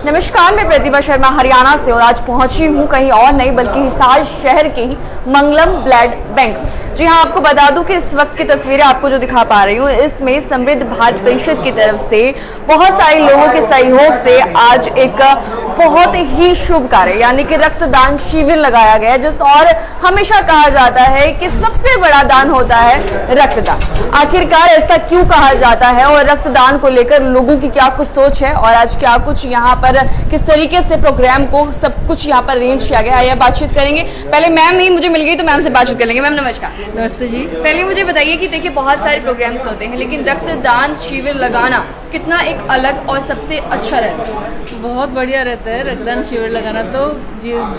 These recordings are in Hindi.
नमस्कार, मैं प्रतिभा शर्मा हरियाणा से और आज पहुंची हूं कहीं और नहीं बल्कि हिसार शहर के ही मंगलम ब्लड बैंक। जी हाँ, आपको बता दूं कि इस वक्त की तस्वीरें आपको जो दिखा पा रही हूँ इसमें समृद्ध भारत परिषद की तरफ से बहुत सारे लोगों के सहयोग से आज एक बहुत ही शुभ कार्य यानी कि रक्तदान शिविर लगाया गया जिस और हमेशा कहा जाता है कि सबसे बड़ा दान होता है रक्तदान। आखिरकार ऐसा क्यों कहा जाता है और रक्तदान को लेकर लोगों की क्या कुछ सोच है और आज क्या कुछ यहाँ पर किस तरीके से प्रोग्राम को सब कुछ यहाँ पर अरेंज किया गया, आइए बातचीत करेंगे। पहले मैम ही मुझे मिल गई तो मैम से बातचीत कर लेंगे। मैम नमस्कार। नमस्ते जी। पहले मुझे बताइए कि देखिए बहुत सारे प्रोग्राम्स होते हैं लेकिन रक्तदान शिविर लगाना कितना एक अलग और सबसे अच्छा रहता है। बहुत बढ़िया रहता है रक्तदान शिविर लगाना, तो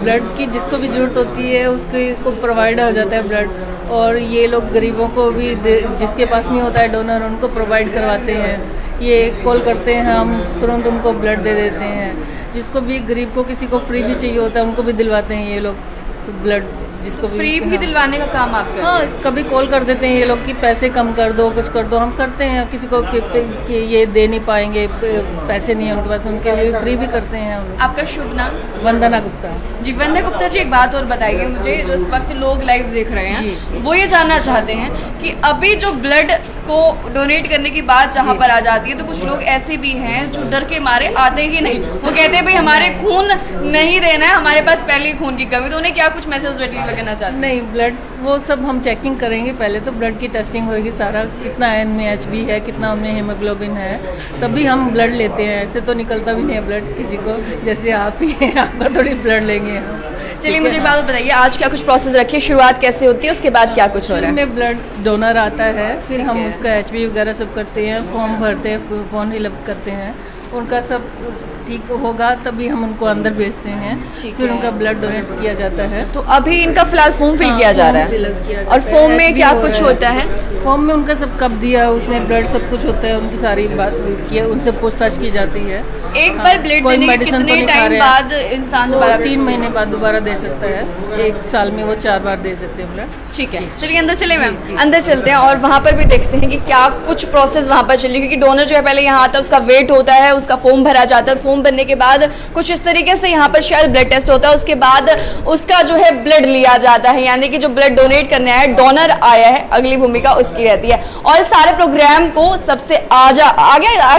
ब्लड की जिसको भी ज़रूरत होती है उसके को प्रोवाइड हो जाता है ब्लड, और ये लोग गरीबों को भी जिसके पास नहीं होता है डोनर उनको प्रोवाइड करवाते हैं। ये कॉल करते हैं, हम तुरंत उनको ब्लड दे देते हैं। जिसको भी गरीब को किसी को फ्री भी चाहिए होता है उनको भी दिलवाते हैं ये लोग ब्लड, जिसको फ्री भी दिलवाने का काम आपका। हाँ, कभी कॉल कर देते हैं ये लोग कि पैसे कम कर दो, कुछ कर दो, हम करते हैं। किसी को कि ये दे नहीं पाएंगे, पैसे नहीं है उनके पास, उनके लिए फ्री भी करते हैं हम। आपका शुभ नाम? वंदना गुप्ता। जी वंदना गुप्ता जी, एक बात और बताइए मुझे, जो इस वक्त लोग लाइव देख रहे हैं जी। वो ये जानना चाहते हैं कि अभी जो ब्लड को डोनेट करने की बात जहाँ पर आ जाती है तो कुछ लोग ऐसे भी हैं जो डर के मारे आते ही नहीं। वो कहते हैं भाई हमारे खून नहीं देना है, हमारे पास पहले ही खून की कमी, तो उन्हें क्या कुछ मैसेज करना चाहते हैं? नहीं, ब्लड वो सब हम चेकिंग करेंगे। पहले तो ब्लड की टेस्टिंग होगी, सारा कितना NaHB है, कितना उनमें हीमोग्लोबिन है, तभी हम ब्लड लेते हैं। ऐसे तो निकलता भी नहीं है ब्लड किसी को, जैसे आप ही हैं, आपका थोड़ी ब्लड लेंगे हम। चलिए मुझे एक बात बताइए, आज क्या कुछ प्रोसेस रखिए, शुरुआत कैसे होती है, उसके बाद क्या कुछ हो रहा है? में ब्लड डोनर आता है, फिर हम उसका HB वगैरह सब करते हैं, फॉर्म भरते हैं, फॉर्म फिलअप करते हैं, उनका सब ठीक होगा तभी हम उनको अंदर भेजते हैं, फिर उनका ब्लड डोनेट किया जाता है। तो अभी इनका फिलहाल फॉर्म फिल किया जा रहा है और फॉर्म में क्या कुछ होता है? फॉर्म में उनका सब कब दिया उसने ब्लड सब कुछ होता है, उनकी सारी बात किया, उनसे पूछताछ की जाती है। एक बार ब्लड देने के कितने टाइम बाद इंसान दोबारा? 3 महीने बाद दोबारा दे सकता है, 1 साल में वो 4 बार दे सकते हैं ब्लड। ठीक है, चलिए अंदर चले मैम, अंदर चलते हैं और वहाँ पर भी देखते हैं कि क्या कुछ प्रोसेस वहाँ पर चलिए, क्योंकि डोनर जो है पहले यहाँ आता है, उसका वेट होता है, उसका फॉर्म भरा जाता है, फॉर्म भरने के बाद कुछ इस तरीके से यहाँ पर शायद ब्लड टेस्ट होता है, उसके बाद उसका जो है ब्लड लिया जाता है, यानी कि जो ब्लड डोनेट करने आया डोनर आया है अगली भूमिका उसकी रहती है। और सारे प्रोग्राम को सबसे आगे आ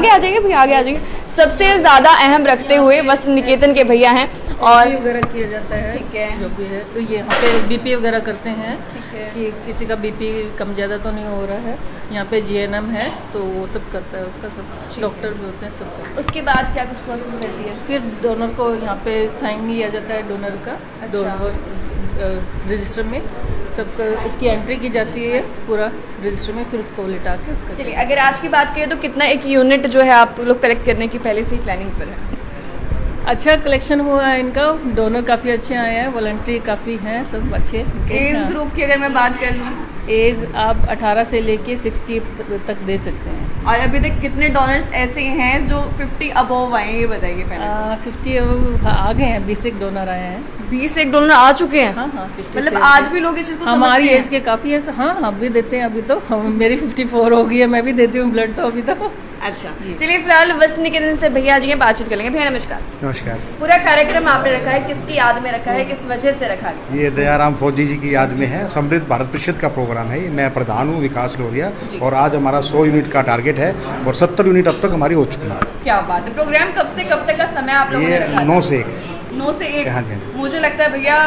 जाइए भैया, आगे आ जाइए, सबसे ज्यादा अहम रखते हुए वस्त्र निकेतन के भैया हैं और वगैरह किया जाता है। ठीक है, जो भी है तो ये यहाँ पे BP वगैरह करते हैं। ठीक है, कि किसी का BP कम ज़्यादा तो नहीं हो रहा है। यहाँ पे GNM है तो वो सब करता है, उसका सब डॉक्टर भी होते हैं, सब करते हैं। उसके बाद क्या कुछ प्रोसेस रहती है? फिर डोनर को यहाँ पे साइन लिया जाता है डोनर का, रजिस्टर में सबका उसकी एंट्री की जाती है पूरा रजिस्टर में, फिर उसको लिटा के उसका। चलिए अगर आज की बात करें तो कितना एक यूनिट जो है आप लोग कलेक्ट करने की पहले से ही प्लानिंग पर है? अच्छा कलेक्शन हुआ है इनका, डोनर काफ़ी अच्छे आए हैं, वॉलंटरी काफ़ी हैं, सब अच्छे। एज ग्रुप की अगर मैं बात कर लूँ, एज आप 18 से लेके 60 तक दे सकते हैं। और अभी तक कितने डोनर्स ऐसे हैं जो 50 अबव आए हैं, ये बताइए पहले। 50 आ गए हैं, 20 एक डोनर आए हैं। 20 एक डोनर आ चुके हैं? हाँ हाँ, 50 मतलब आज भी लोग इस चीज़ को हमारी एज के काफ़ी है। हाँ हम भी देते हैं, अभी तो मेरी 54 हो गई है, मैं भी देती हूँ ब्लड तो अभी तो। अच्छा चलिए फिलहाल वस्त्र निकेतन से भैया जी बातचीत कर लेंगे। भैया नमस्कार। नमस्कार। पूरा कार्यक्रम आपने रखा है, किसकी याद में रखा है, किस वजह से रखा है? ये दयाराम फौजी जी की याद में है, समृद्ध भारत परिषद का प्रोग्राम है। मैं प्रधान हूँ विकास लोरिया और आज हमारा 100 यूनिट का टारगेट है और 70 यूनिट अब तक हमारी हो चुकी है। क्या बात है। प्रोग्राम कब से कब तक का समय आप लोगों ने रखा? 9 से 1। 9 से 1? हाँ जी। मुझे लगता है भैया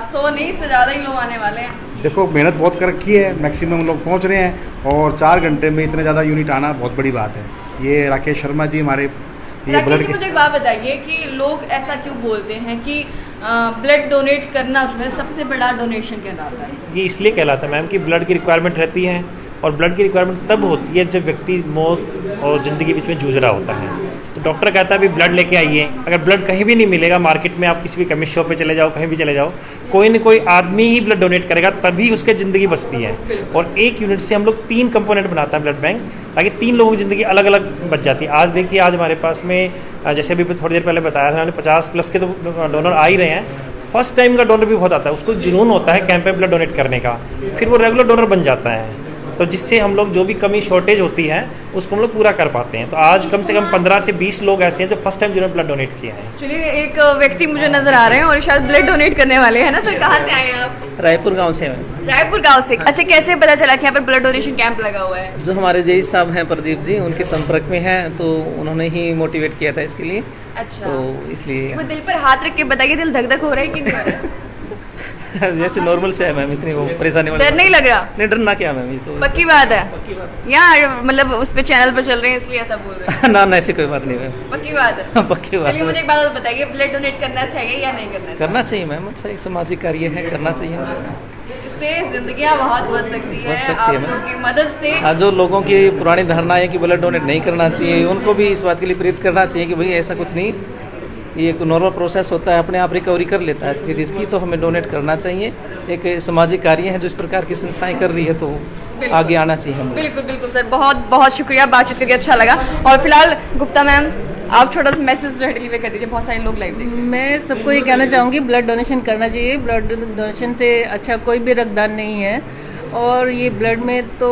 100 नहीं, इससे ज़्यादा ही लोग आने वाले हैं। देखो मेहनत बहुत कर रखी है, मैक्सिमम लोग पहुँच रहे हैं और 4 घंटे में इतने ज़्यादा यूनिट आना बहुत बड़ी बात है। ये राकेश शर्मा जी हमारे ये ब्लड मुझे एक बात बताइए कि लोग ऐसा क्यों बोलते हैं कि ब्लड डोनेट करना जो है सबसे बड़ा डोनेशन कहलाता है? ये इसलिए कहलाता है मैम कि ब्लड की रिक्वायरमेंट रहती है और ब्लड की रिक्वायरमेंट तब होती है जब व्यक्ति मौत और ज़िंदगी के बीच में जूझ रहा होता है। तो डॉक्टर कहता है अभी ब्लड लेके आइए। अगर ब्लड कहीं भी नहीं मिलेगा, मार्केट में आप किसी भी केमिस्ट शॉप पे चले जाओ, कहीं भी चले जाओ, कोई न कोई आदमी ही ब्लड डोनेट करेगा, तभी उसकी ज़िंदगी बचती है। और 1 यूनिट से हम लोग 3 कंपोनेंट बनाता है ब्लड बैंक, ताकि 3 लोगों की ज़िंदगी अलग अलग बच जाती है। आज देखिए, आज हमारे पास में जैसे अभी थोड़ी देर पहले बताया था, 50+ के तो डोनर आ ही रहे हैं। फर्स्ट टाइम का डोनर भी बहुत आता है, उसको जुनून होता है कैंप में ब्लड डोनेट करने का, फिर वो रेगुलर डोनर बन जाता है। तो जिससे हम लोग जो भी कमी शॉर्टेज होती है उसको हम लोग पूरा कर पाते हैं। तो आज कम से कम 15 से 20 लोग ऐसे हैं जो फर्स्ट टाइम जिन्होंने ब्लड डोनेट किया है। चलिए, एक व्यक्ति मुझे नजर आ रहे हैं और शायद ब्लड डोनेट करने वाले हैं ना सर। कहाँ से आए हैं आप? रायपुर गांव से हैं। रायपुर गांव से। अच्छा, कैसे पता चला कि यहाँ पर ब्लड डोनेशन कैंप लगा हुआ है? जो हमारे जेई साहब हैं प्रदीप जी, उनके संपर्क में हैं, तो उन्होंने ही मोटिवेट किया था इसके लिए। अच्छा, तो इसलिए एक बार दिल पर हाथ रख के बताइए, दिल धक धक हो रहा है कि नहीं हो रहा है? जैसे नॉर्मल से है मैम, इतनी वो परेशानी वाली डर नहीं लग रहा? नहीं, डरना क्या मैम, ये तो पक्की बात है। यहाँ मतलब उस पे चैनल पर चल रहे हैं इसलिए ऐसा बोल रहे हैं? ना ना, ऐसी कोई बात नहीं मैम, पक्की बात है। पक्की बात चलिए, मुझे है। एक बात बताइए, ब्लड डोनेट करना चाहिए या नहीं करना चाहिए? करना चाहिए मैम, अच्छा एक सामाजिक कार्य है, करना चाहिए। इससे जिंदगियां बहुत बच सकती है, बच सकती आप है मैम। लोगों की मदद से। हाँ, जो लोगों की पुरानी धारणा है कि ब्लड डोनेट नहीं करना चाहिए, उनको भी इस बात के लिए प्रेरित करना चाहिए कि भाई ऐसा कुछ नहीं, ये एक नॉर्मल प्रोसेस होता है, अपने आप रिकवरी कर लेता है। फिर इसकी तो हमें डोनेट करना चाहिए। एक सामाजिक कार्य है जो इस प्रकार की संस्थाएं कर रही है, तो आगे आना चाहिए हमें। बिल्कुल बिल्कुल सर, बहुत बहुत शुक्रिया, बातचीत करके अच्छा लगा। और फिलहाल गुप्ता मैम, आप छोटा सा मैसेज डिलीवर कर दीजिए, बहुत सारे लोग लाइव देख। मैं सबको ये कहना चाहूँगी, ब्लड डोनेशन करना चाहिए। ब्लड डोनेशन से अच्छा कोई भी रक्तदान नहीं है, और ये ब्लड में तो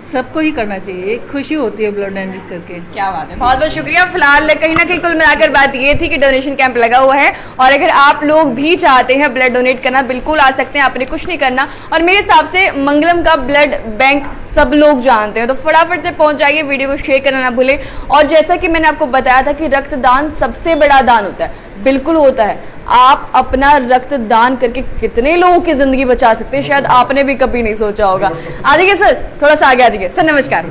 सबको ही करना चाहिए, एक खुशी होती है ब्लड डोनेट करके। क्या बात है, बहुत बहुत शुक्रिया। फिलहाल कहीं ना कहीं कुल मिलाकर बात ये थी कि डोनेशन कैंप लगा हुआ है, और अगर आप लोग भी चाहते हैं ब्लड डोनेट करना, बिल्कुल आ सकते हैं, आपने कुछ नहीं करना। और मेरे हिसाब से मंगलम का ब्लड बैंक सब लोग जानते हैं, तो फटाफट से पहुंच जाइए, वीडियो को शेयर करना ना भूलें। और जैसा कि मैंने आपको बताया था कि रक्तदान सबसे बड़ा दान होता है, बिल्कुल होता है। आप अपना रक्तदान करके कितने लोगों की जिंदगी बचा सकते हैं, शायद आपने भी कभी नहीं सोचा होगा। आ जाइए सर, थोड़ा सा आगे आ जाइए सर। नमस्कार,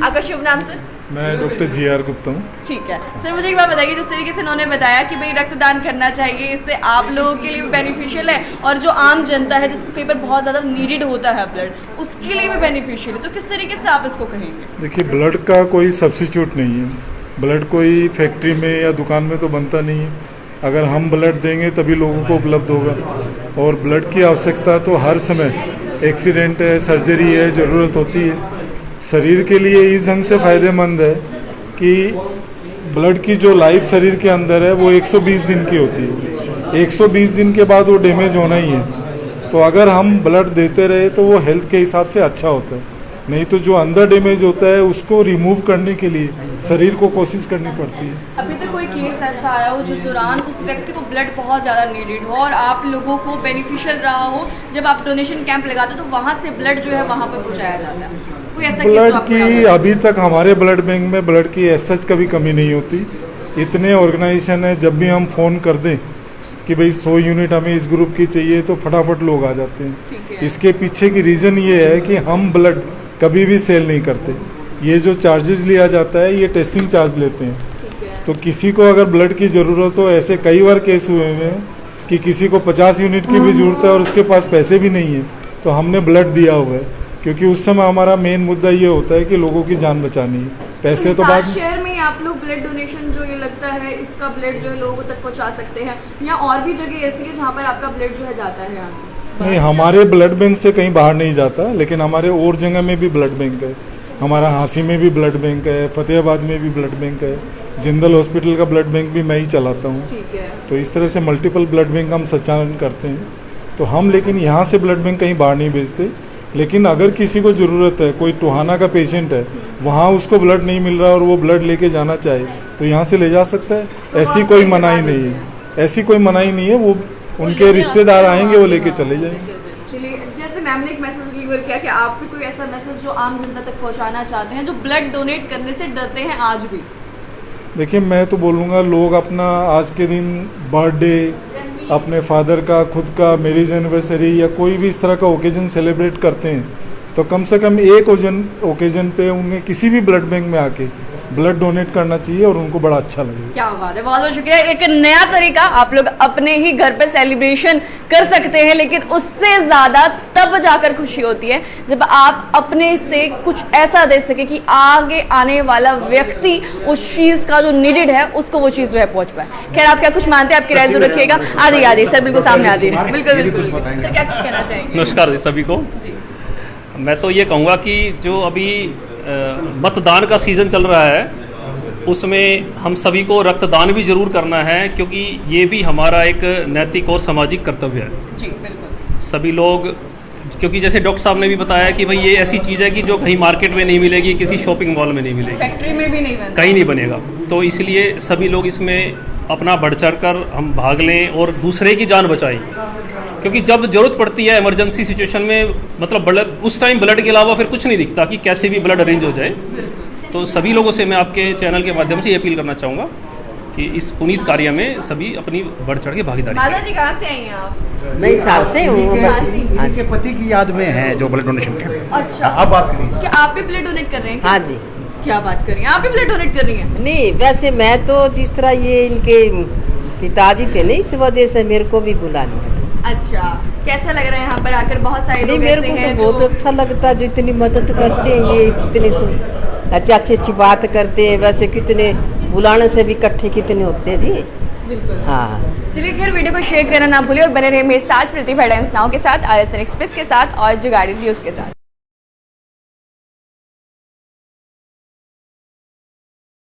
आपका शुभ नाम सर? मैं डॉक्टर GR गुप्ता हूँ। ठीक है सर, मुझे एक बात बताइए, जिस तरीके से उन्होंने बताया कि भाई रक्तदान करना चाहिए, इससे आप लोगों के लिए भी बेनिफिशियल है, और जो आम जनता है जिसको कई बार बहुत ज़्यादा नीडेड होता है ब्लड, उसके लिए भी बेनिफिशियल है, तो किस तरीके से आप इसको कहेंगे? देखिए, ब्लड का कोई सब्स्टिट्यूट नहीं है। ब्लड कोई फैक्ट्री में या दुकान में तो बनता नहीं है। अगर हम ब्लड देंगे तभी लोगों को उपलब्ध होगा, और ब्लड की आवश्यकता तो हर समय, एक्सीडेंट है, सर्जरी है, ज़रूरत होती है। शरीर के लिए इस ढंग से फ़ायदेमंद है कि ब्लड की जो लाइफ शरीर के अंदर है वो 120 दिन की होती है। 120 दिन के बाद वो डैमेज होना ही है। तो अगर हम ब्लड देते रहे तो वो हेल्थ के हिसाब से अच्छा होता है, नहीं तो जो अंदर डैमेज होता है उसको रिमूव करने के लिए शरीर को कोशिश करनी पड़ती है। अभी तक कोई केस ऐसा आया हो जिस दौरान उस व्यक्ति को ब्लड बहुत ज़्यादा नीडेड हो और आप लोगों को बेनिफिशियल रहा हो, जब आप डोनेशन कैंप लगाते हो तो वहाँ से ब्लड जो है वहाँ पर पहुँचाया जाता है? कोई ऐसा केस ब्लड आपको याद की है? अभी तक हमारे ब्लड बैंक में ब्लड की सच कभी कमी नहीं होती। इतने ऑर्गेनाइजेशन है, जब भी हम फ़ोन कर दें कि भाई 100 यूनिट हमें इस ग्रुप की चाहिए तो फटाफट लोग आ जाते हैं। ठीक है। इसके पीछे की रीज़न ये है कि हम ब्लड कभी भी सेल नहीं करते। ये जो चार्जेस लिया जाता है ये टेस्टिंग चार्ज लेते हैं। ठीक है। तो किसी को अगर ब्लड की ज़रूरत हो, ऐसे कई बार केस हुए हैं कि किसी को 50 यूनिट की भी ज़रूरत है और उसके पास पैसे भी नहीं है, तो हमने ब्लड दिया हुआ है, क्योंकि उस समय हमारा मेन मुद्दा ये होता है कि लोगों की जान बचानी है। पैसे तो बाद शहर में आप लोग ब्लड डोनेशन जो ये लगता है, इसका ब्लड जो है लोगों तक पहुंचा सकते हैं, या और भी जगह ऐसी है जहाँ पर आपका ब्लड जो है जाता है यहाँ से? नहीं, हमारे ब्लड बैंक से कहीं बाहर नहीं जाता, लेकिन हमारे और जगह में भी ब्लड बैंक है। हमारा हाँसी में भी ब्लड बैंक है, फतेहाबाद में भी ब्लड बैंक है, जिंदल हॉस्पिटल का ब्लड बैंक भी मैं ही चलाता हूँ। ठीक है। तो इस तरह से मल्टीपल ब्लड बैंक हम संचालन करते हैं। तो हम लेकिन यहाँ से ब्लड बैंक कहीं बाहर नहीं भेजते, लेकिन अगर किसी को ज़रूरत है, कोई टोहाना का पेशेंट है, वहाँ उसको ब्लड नहीं मिल रहा और वो ब्लड लेके जाना चाहे तो यहाँ से ले जा सकता है। ऐसी कोई मनाही नहीं है, ऐसी कोई मनाही नहीं है। वो उनके रिश्तेदार आएंगे, वो लेके चले जाएंगे। चलिए, जैसे मैम ने एक मैसेज डिलीवर किया कि आप भी कोई ऐसा मैसेज जो आम जनता तक पहुंचाना चाहते हैं जो ब्लड डोनेट करने से डरते हैं आज भी? देखिए, मैं तो बोलूँगा लोग अपना आज के दिन बर्थडे, अपने फादर का, खुद का, मैरिज एनिवर्सरी या कोई भी इस तरह का ओकेजन सेलिब्रेट करते हैं, तो कम से कम एक ओकेजन पे उन्हें किसी भी ब्लड बैंक में आके ब्लड डोनेट करना चाहिए और उनको बड़ा अच्छा लगेगा। क्या बात है, बहुत बहुत शुक्रिया। एक नया तरीका, आप लोग अपने ही घर पे सेलिब्रेशन कर सकते हैं, लेकिन उससे ज़्यादा तब जाकर खुशी होती है जब आप अपने से कुछ ऐसा दे सके कि आगे आने वाला व्यक्ति उस चीज़ का जो नीडेड है उसको वो चीज़ जो है पहुंच पाए। खैर, आप क्या कुछ मानते हैं, आपकी राय जरूर रखिएगा। आ जाइए सर, बिल्कुल सामने आ जाइए। बिल्कुल बिल्कुल सर, क्या कुछ कहना चाहेंगे? नमस्कार सभी को। जी, मैं तो ये कहूँगा कि जो अभी मतदान का सीज़न चल रहा है उसमें हम सभी को रक्तदान भी ज़रूर करना है, क्योंकि ये भी हमारा एक नैतिक और सामाजिक कर्तव्य है। जी बिल्कुल। सभी लोग क्योंकि जैसे डॉक्टर साहब ने भी बताया कि भाई ये ऐसी चीज़ है कि जो कहीं मार्केट में नहीं मिलेगी, किसी शॉपिंग मॉल में नहीं मिलेगी, फैक्ट्री में भी नहीं बनता। कहीं नहीं बनेगा। तो इसलिए सभी लोग इसमें अपना बढ़ चढ़ कर हम भाग लें और दूसरे की जान बचाएं, क्योंकि जब ज़रूरत पड़ती है इमरजेंसी सिचुएशन में, मतलब ब्लड, उस टाइम ब्लड के अलावा फिर कुछ नहीं दिखता कि कैसे भी ब्लड अरेंज हो जाए। तो सभी लोगों से मैं आपके चैनल के माध्यम से ये अपील करना चाहूँगा कि इस पुनीत कार्य में सभी अपनी बढ़ चढ़ के भागीदारी माता करें। जी कहाँ से आई हैं आप? मैं साल से हूँ। इनके इनके पति की याद में है जो ब्लड डोनेशन कैंप। अच्छा, अब बात करिए। क्या आप भी ब्लड डोनेट कर रहे हैं क्या? हाँ जी। क्या बात कर रही हैं, आप भी ब्लड डोनेट कर रही हैं? नहीं, वैसे मैं तो जिस तरह ये इनके पिताजी थे ना, इस वजह से मेरे को भी बुला लिया। अच्छा, कैसा लग रहा है यहाँ पर आकर? बहुत सारे नहीं, लोग मेरे ऐसे को हैं तो बहुत अच्छा लगता है जो इतनी मदद करते हैं, ये कितनी अच्छी बात करते हैं। वैसे कितने बुलाने से भी इकट्ठे कितने होते हैं जी। बिल्कुल। हाँ। चलिए खैर, वीडियो को शेयर करना ना भूलिए और बने रहिए मेरे साथ प्रतिभा डांस नाउ के साथ, RSN एक्सप्रेस के साथ और जुगाड़ी न्यूज़ के साथ।